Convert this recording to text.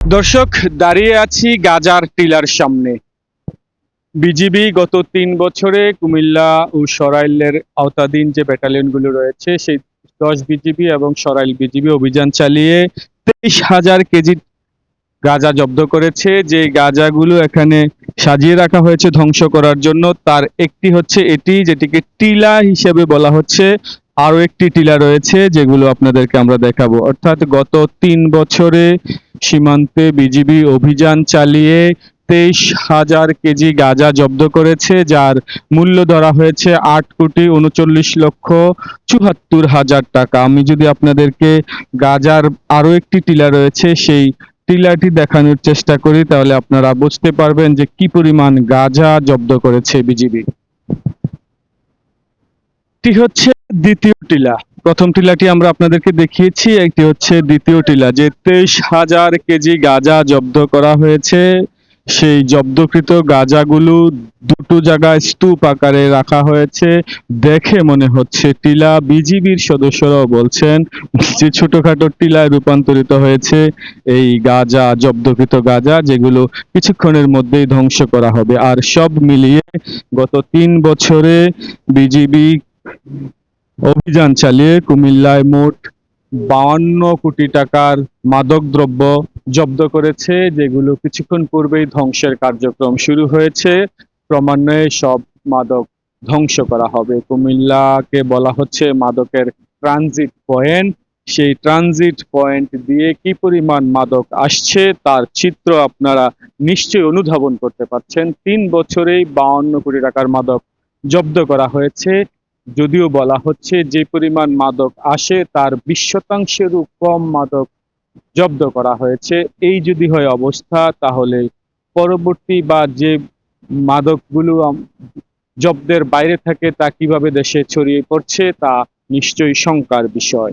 দর্শক, দাঁড়িয়ে আছি গাজার টিলার সামনে। বিজিবি গত ৩ বছরে কুমিল্লা ও সরাইলের আওতাধীন যে ব্যাটালিয়নগুলো রয়েছে সেই ১০ বিজিবি এবং সরাইল বিজিবি অভিযান চালিয়ে ২৩,০০০ কেজি গাঁজা জব্দ করেছে। যে গাঁজাগুলো এখানে সাজিয়ে রাখা হয়েছে ধ্বংস করার জন্য, তার একটি হচ্ছে এটি, যেটিকে টিলা হিসেবে বলা হচ্ছে। আরো একটি টিলা রয়েছে যেগুলো আপনাদেরকে আমরা দেখাবো। অর্থাৎ গত ৩ বছরে সীমান্তে বিজিবি অভিযান চালিয়ে ২৩,০০০ কেজি গাঁজা জব্দ করেছে, যার মূল্য ধরা হয়েছে ৮,৩৪,৭৪,০০০ টাকা। আমি যদি আপনাদেরকে গাজার আরো একটি টিলা রয়েছে সেই টিলাটি দেখানোর চেষ্টা করি, তাহলে আপনারা বুঝতে পারবেন যে কি পরিমাণ গাঁজা জব্দ করেছে বিজিবি। এটি হচ্ছে দ্বিতীয় টিলা। প্রথম টিলাটি আমরা আপনাদেরকে দেখিয়েছি, একটি হচ্ছে দ্বিতীয় টিলা। যে ২৩,০০০ কেজি গাঁজা জব্দ করা হয়েছে, সেই জব্দকৃত গাঁজাগুলো দুটো জায়গায় স্তূপ আকারে রাখা হয়েছে। দেখে মনে হচ্ছে টিলা। বিজিবির সদস্যরাও বলছেন যে ছোটখাটো টিলায় রূপান্তরিত হয়েছে এই গাঁজা, জব্দকৃত গাঁজা, যেগুলো কিছুক্ষণের মধ্যেই ধ্বংস করা হবে। আর সব মিলিয়ে গত ৩ বছরে বিজিবি অভিযান চালিয়ে কুমিল্লায় মোট ৫২ কোটি টাকার মাদকদ্রব্য জব্দ করেছে, যেগুলো কিছুক্ষণ পূর্বেই ধ্বংসের কার্যক্রম শুরু হয়েছে। ক্রমান্বয়ে সব মাদক ধ্বংস করা হবে। কুমিল্লাকে বলা হচ্ছে মাদকের ট্রানজিট পয়েন্ট। সেই ট্রানজিট পয়েন্ট দিয়ে কি পরিমাণ মাদক আসছে তার চিত্র আপনারা নিশ্চয়ই অনুধাবন করতে পারছেন। ৩ বছরেই ৫২ কোটি টাকার মাদক জব্দ করা হয়েছে। যদিও বলা হচ্ছে যে পরিমাণ মাদক আসে তার ২০%-এরও কম মাদক জব্দ করা হয়েছে। এই যদি হয় অবস্থা, তাহলে পরবর্তী বা যে মাদকগুলো জব্দের বাইরে থাকে তা কিভাবে দেশে ছড়িয়ে পড়ছে তা নিশ্চয়ই শঙ্কার বিষয়।